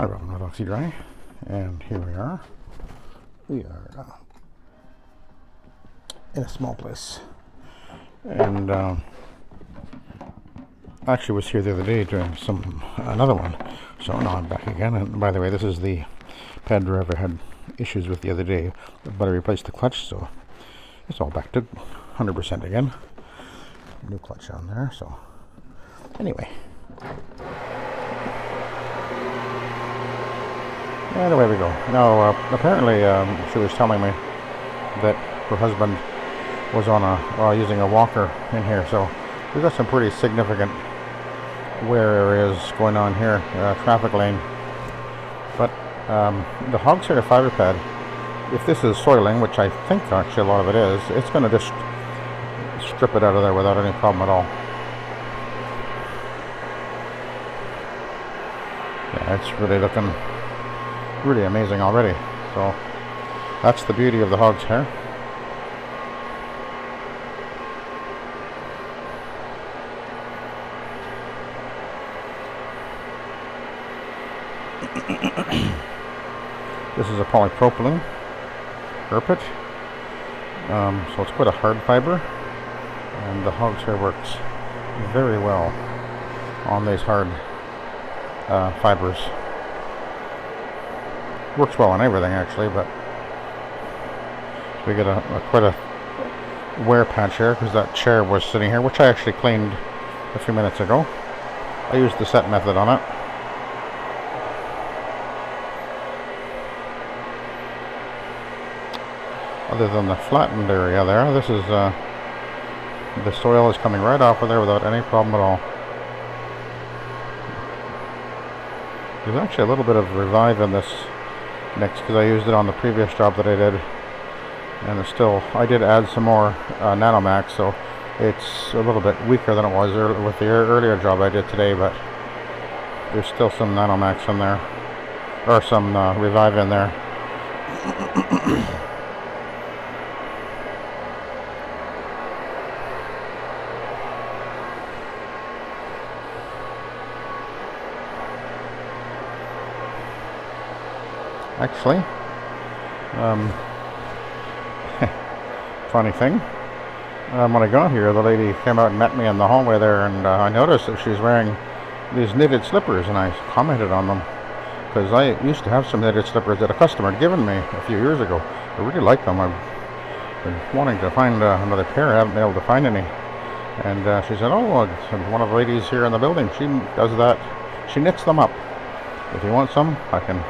Hi, Robin with Oxy-Dry, and here we are. We are in a small place, and actually was here the other day doing another one. So now I'm back again. And by the way, this is the pad driver had issues with the other day, but I replaced the clutch, so it's all back to 100% again. New clutch on there. So anyway. And away we go. Now, apparently, she was telling me that her husband was on using a walker in here. So we've got some pretty significant wear areas going on here, traffic lane. But the hogs here, fibre pad, if this is soiling, which I think actually a lot of it is, it's going to just strip it out of there without any problem at all. Yeah, it's really looking really amazing already. So that's the beauty of the hogs here. This is a polypropylene carpet, so it's quite a hard fiber, and the hogs here works very well on these hard fibers. Works well on everything actually, but we get quite a wear patch here because that chair was sitting here, which I actually cleaned a few minutes ago. I used the set method on it. Other than the flattened area there, this is the soil is coming right off of there without any problem at all. There's actually a little bit of revive in this mix because I used it on the previous job that I did, and it's still, I did add some more Nanomax, so it's a little bit weaker than it was with the earlier job I did today, but there's still some Nanomax in there, or some revive in there. Actually, funny thing, when I got here, the lady came out and met me in the hallway there, and I noticed that she's wearing these knitted slippers, and I commented on them because I used to have some knitted slippers that a customer had given me a few years ago. I really like them. I've been wanting to find another pair. I haven't been able to find any, and she said, "Oh, one of the ladies here in the building, she does that. She knits them up. If you want some, I can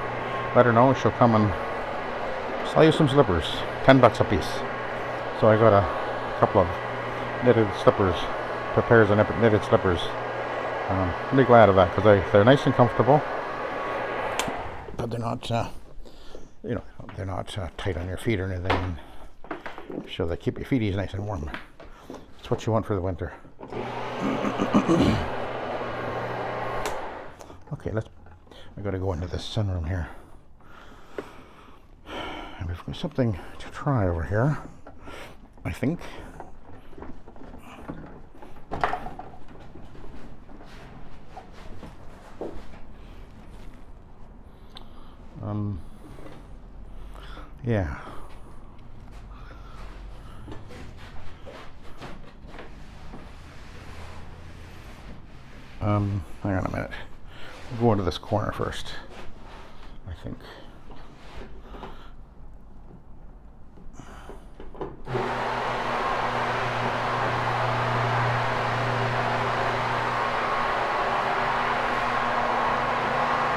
let her know. She'll come and sell you some slippers, $10 a piece." So I got a couple of knitted slippers, pairs of knitted slippers. I'm really glad of that because they're nice and comfortable, but they're not, they're not tight on your feet or anything. So they keep your feeties nice and warm. That's what you want for the winter. Okay, I got to go into this sunroom here. And we've got something to try over here, I think. Yeah. Hang on a minute. We'll go into this corner first, I think.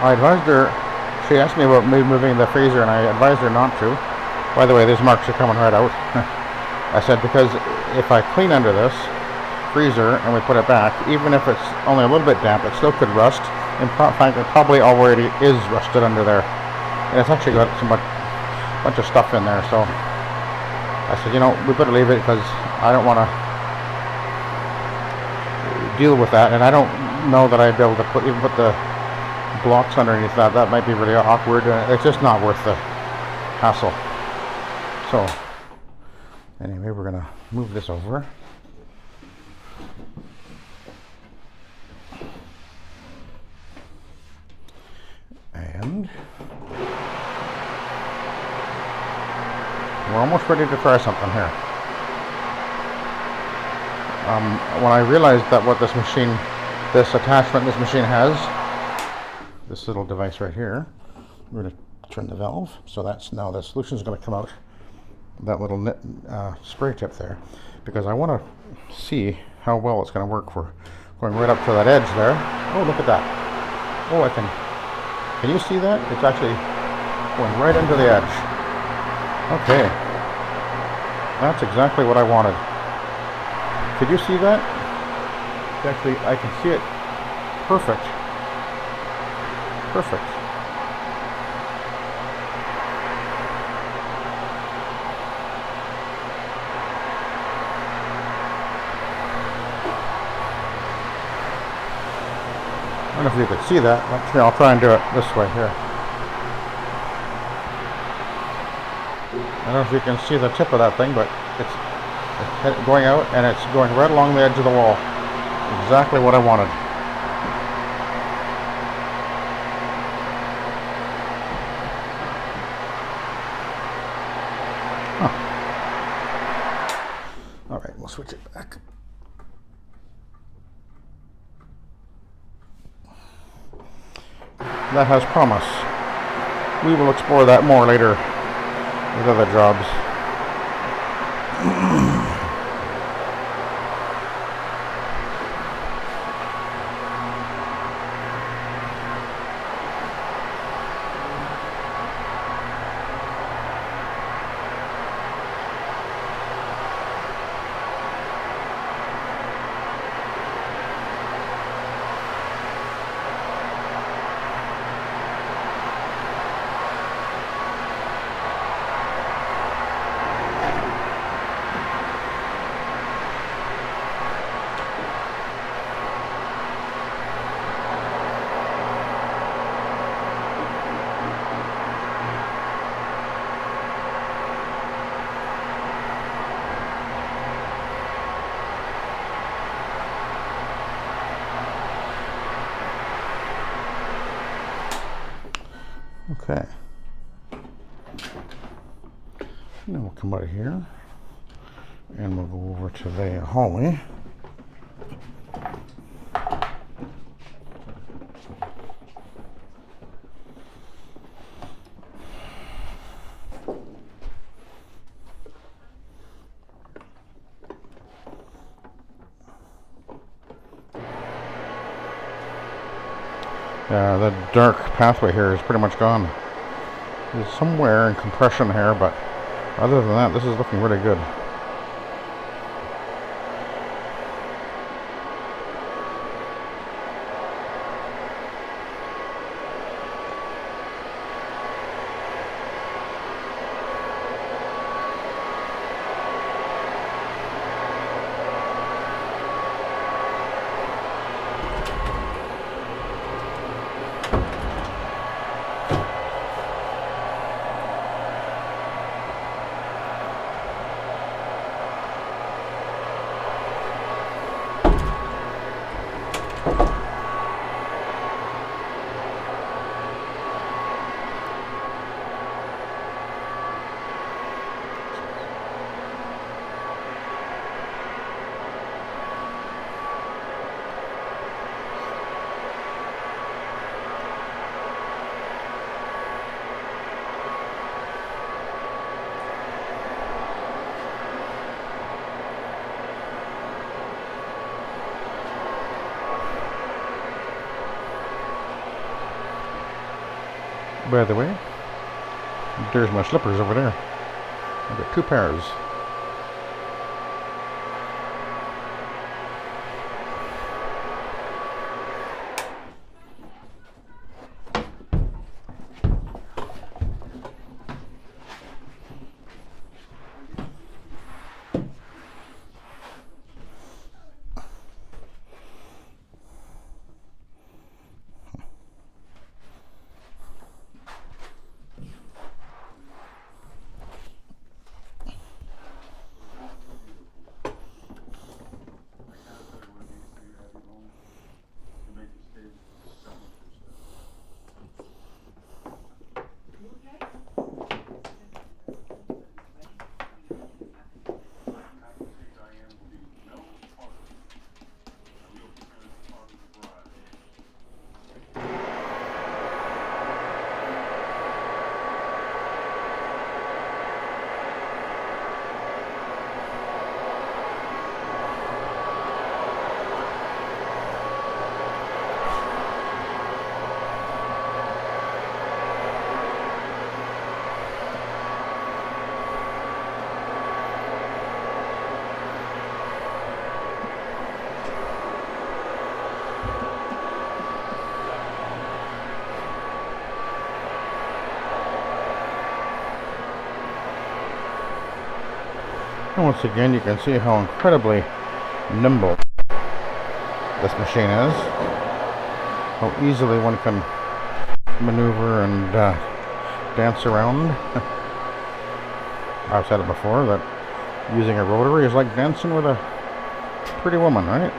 I advised her, she asked me about moving the freezer, and I advised her not to. By the way, these marks are coming right out. I said, because if I clean under this freezer and we put it back, even if it's only a little bit damp, it still could rust. In fact, it probably already is rusted under there. And it's actually got some bunch of stuff in there, so I said, we better leave it because I don't want to deal with that, and I don't know that I'd be able to put the blocks underneath that. That might be really awkward. It's just not worth the hassle. So anyway, we're gonna move this over. And And we're almost ready to try something here. When I realized that what this machine, this attachment this machine has, this little device right here, we're going to turn the valve. So that's now the solution is going to come out, that little spray tip there, because I want to see how well it's going to work for going right up to that edge there. Oh, look at that. Oh, can you see that? It's actually going right into the edge. Okay. That's exactly what I wanted. Could you see that? Actually, I can see it. Perfect. Perfect. I don't know if you could see that. I'll try and do it this way here. I don't know if you can see the tip of that thing, but it's going out and it's going right along the edge of the wall. Exactly what I wanted. Huh. All right, we'll switch it back. That has promise. We will explore that more later with other jobs. Okay. Now we'll come out of here and we'll go over to the hallway. The dark pathway here is pretty much gone. There's somewhere in compression here, but other than that, this is looking really good. By the way, there's my slippers over there. I've got 2 pairs. And once again, you can see how incredibly nimble this machine is. How easily one can maneuver and dance around. I've said it before that using a rotary is like dancing with a pretty woman, right?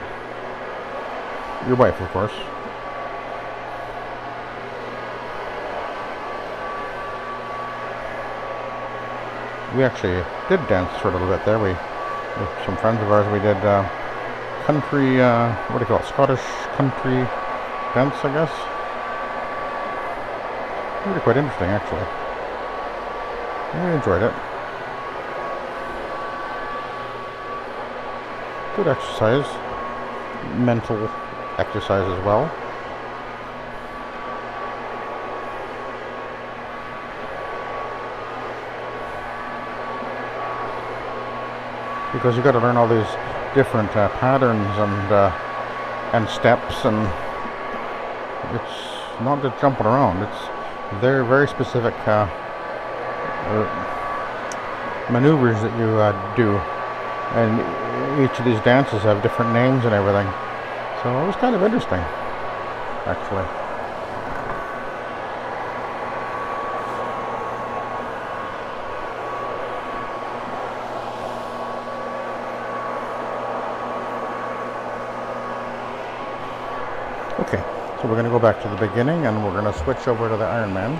Your wife, of course. We actually did dance for a little bit there. With some friends of ours, we did country, what do you call it, Scottish country dance, I guess. Really quite interesting, actually. I enjoyed it. Good exercise. Mental exercise as well. Because you got to learn all these different patterns and steps, and it's not just jumping around. It's very, very specific maneuvers that you do, and each of these dances have different names and everything. So it was kind of interesting, actually. Okay, so we're going to go back to the beginning and we're going to switch over to the Ironman.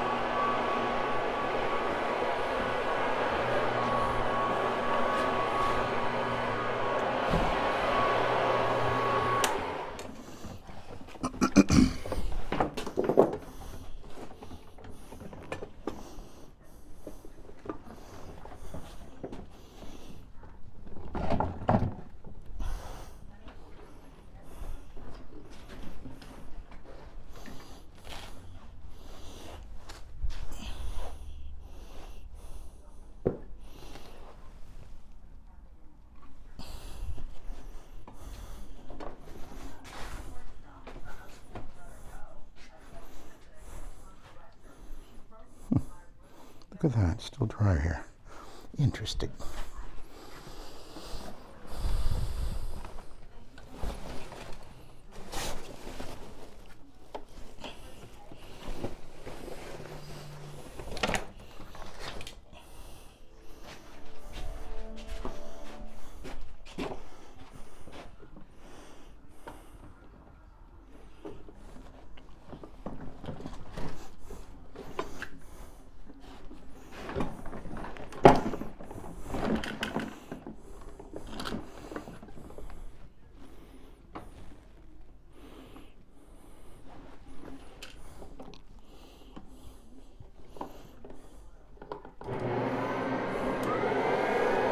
Look at that, it's still dry here. Interesting.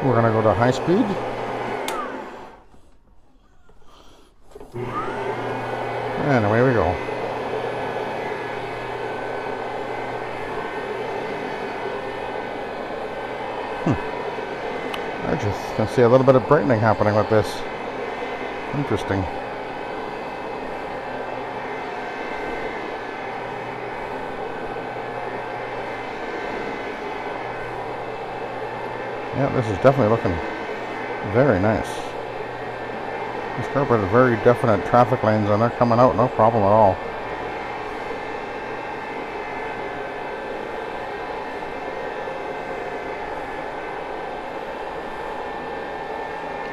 We're going to go to high speed. And away we go. I just can see a little bit of brightening happening with this. Interesting. Yeah, this is definitely looking very nice. This carpet has very definite traffic lanes and they're coming out no problem at all.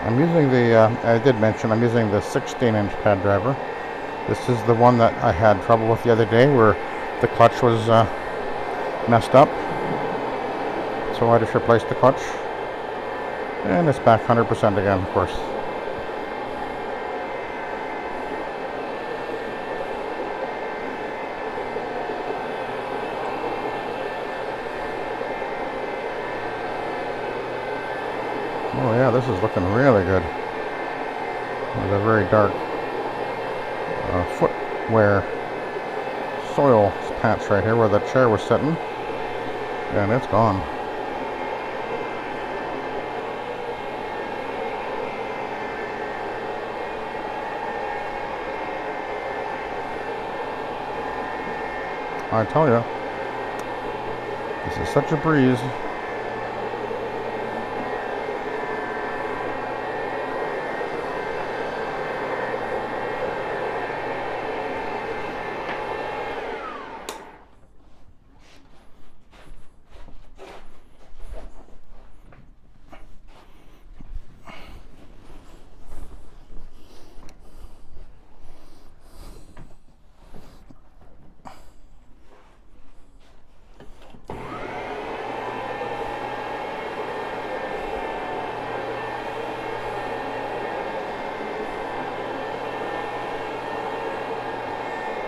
I'm using I did mention I'm using the 16-inch pad driver. This is the one that I had trouble with the other day where the clutch was messed up. So I just replaced the clutch. And it's back 100% again, of course. Oh yeah, this is looking really good. There's a very dark footwear soil patch right here where the chair was sitting. And it's gone. I tell you, this is such a breeze.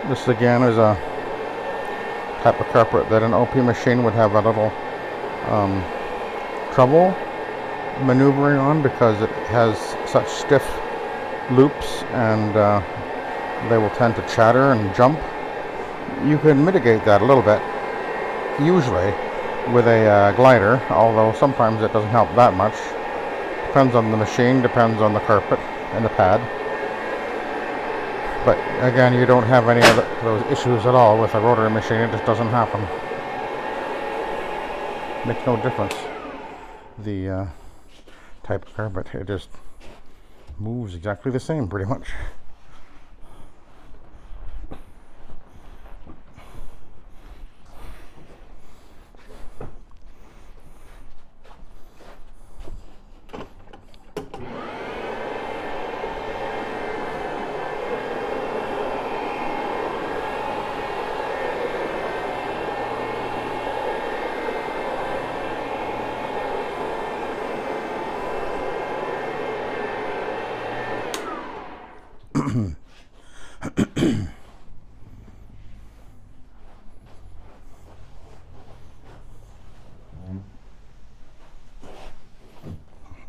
This again is a type of carpet that an OP machine would have a little trouble maneuvering on because it has such stiff loops, and they will tend to chatter and jump. You can mitigate that a little bit, usually with a glider, although sometimes it doesn't help that much. Depends on the machine, depends on the carpet and the pad. But again, you don't have any of those issues at all with a rotary machine. It just doesn't happen. Makes no difference the type of carpet. It just moves exactly the same pretty much.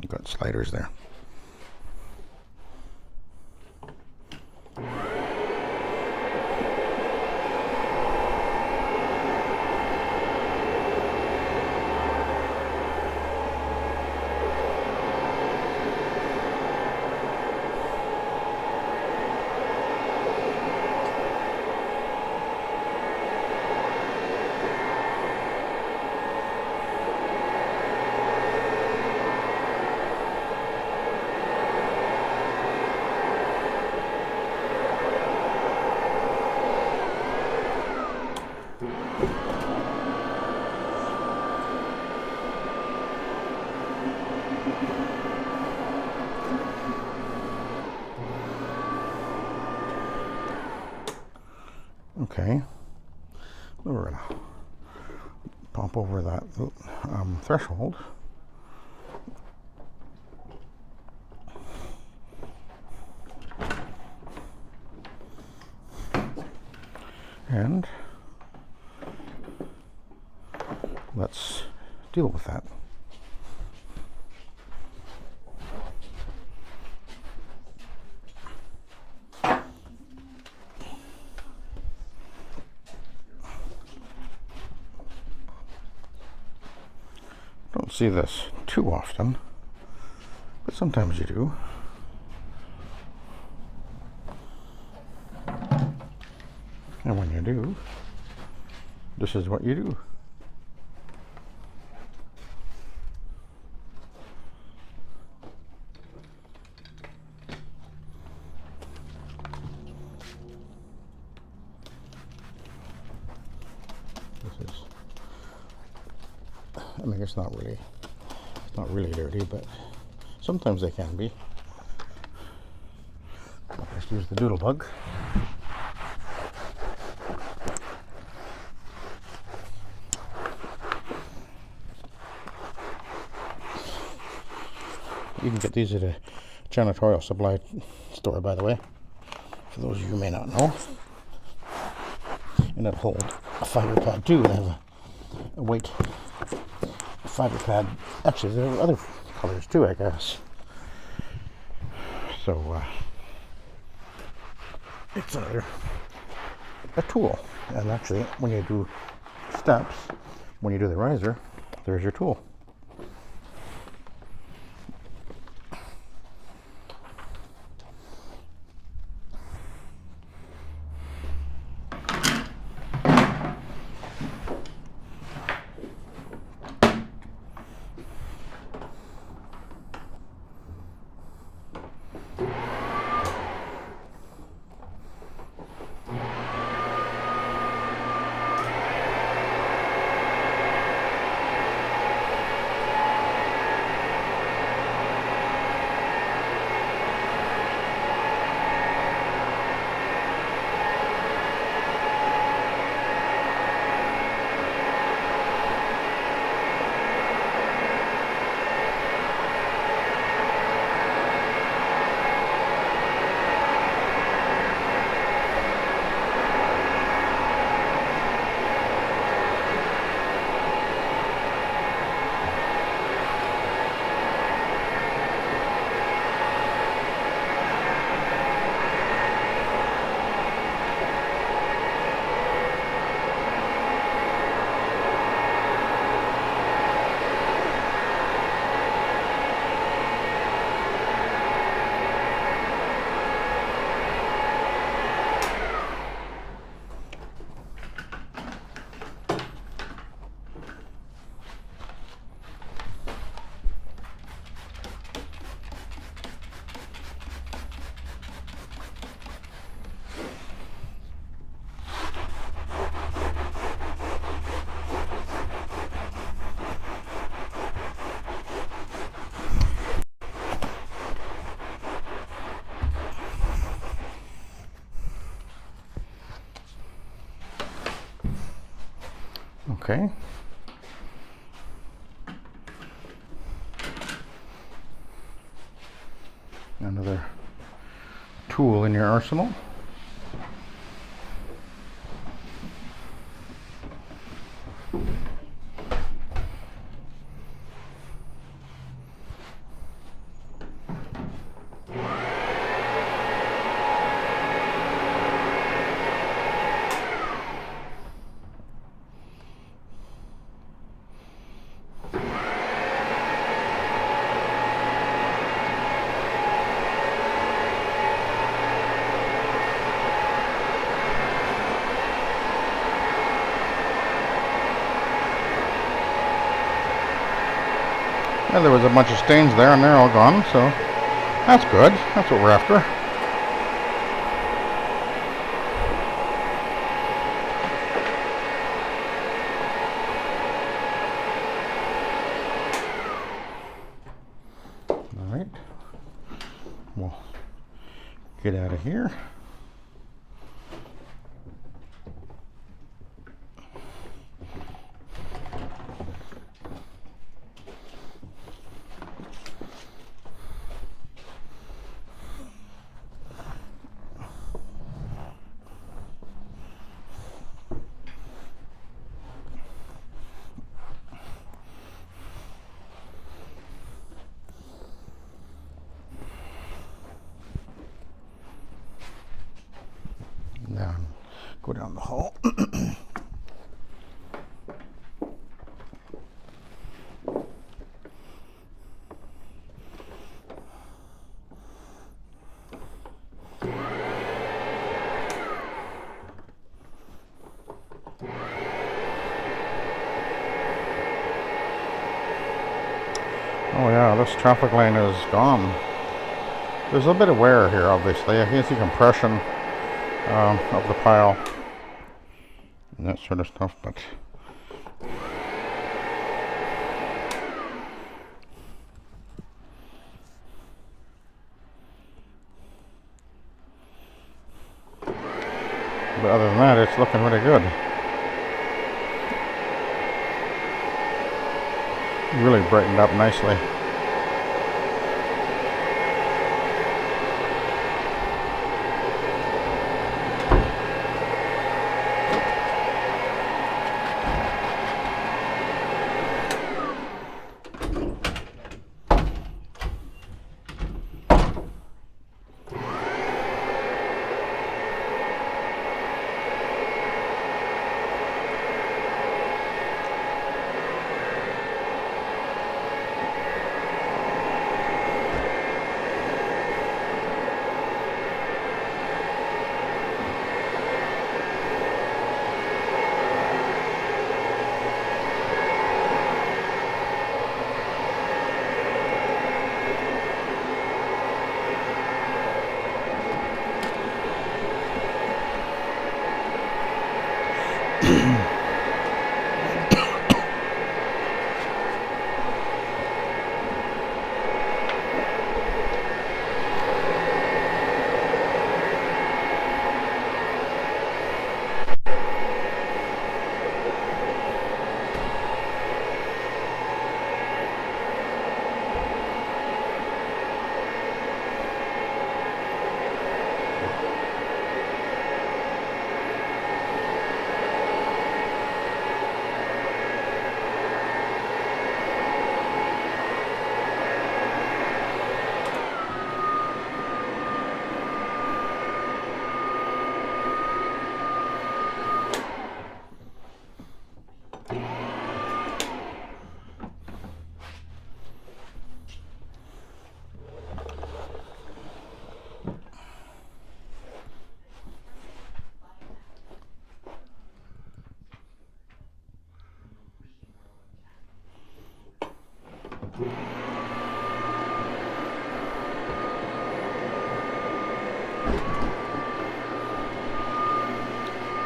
You've got sliders there. Okay, we're gonna pop over that threshold. And let's deal with that. Don't see this too often, but sometimes you do. And when you do, this is what you do. This is, I mean, it's not really dirty, but sometimes they can be. I'll just use the doodle bug. You can get these at a janitorial supply store, by the way, for those of you who may not know. And it'll hold a fibre pad too. They have a weight fibre pad. Actually, there are other colors too, I guess. So it's a tool. And actually, when you do steps, when you do the riser, there's your tool. Okay. Another tool in your arsenal. Yeah, there was a bunch of stains there, and they're all gone, so that's good. That's what we're after. All right. We'll get out of here. Down, go down the hall. Oh yeah, this traffic lane is gone. There's a bit of wear here, obviously. I can see compression of the pile and that sort of stuff, but other than that, it's looking really good. Really brightened up nicely.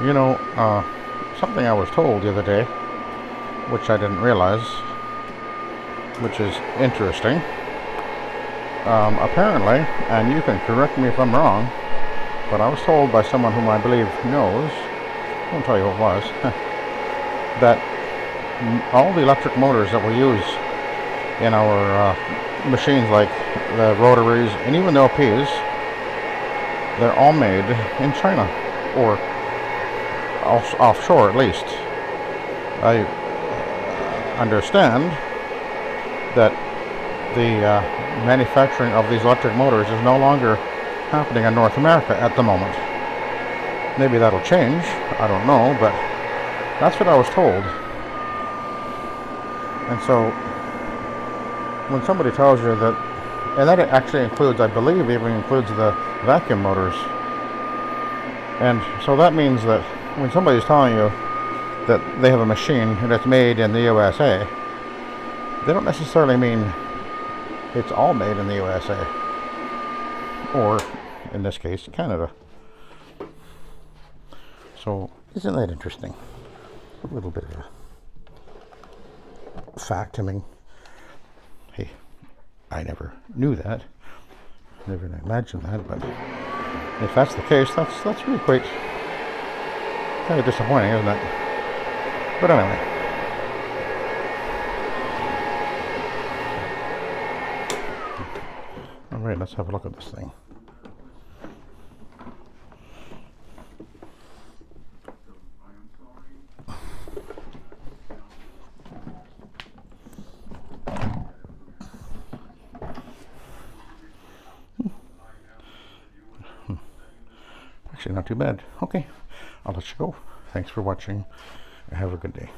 You know, something I was told the other day, which I didn't realize, which is interesting. Apparently, and you can correct me if I'm wrong, but I was told by someone whom I believe knows, I won't tell you who it was, that all the electric motors that we use in our machines, like the rotaries and even the LPs, they're all made in China, or offshore at least. I understand that the manufacturing of these electric motors is no longer happening in North America at the moment. Maybe that'll change, I don't know, but that's what I was told. And so when somebody tells you that, and that actually includes, I believe, even includes the vacuum motors. And so that means that when somebody's telling you that they have a machine and it's made in the USA, they don't necessarily mean it's all made in the USA, or in this case, Canada. So isn't that interesting? A little bit of a fact. I mean, hey, I never knew that, never imagined that, but if that's the case, that's really quite kind of disappointing, isn't it? But anyway. Alright, let's have a look at this thing. Actually, not too bad. Okay, I'll let you go. Thanks for watching. Have a good day.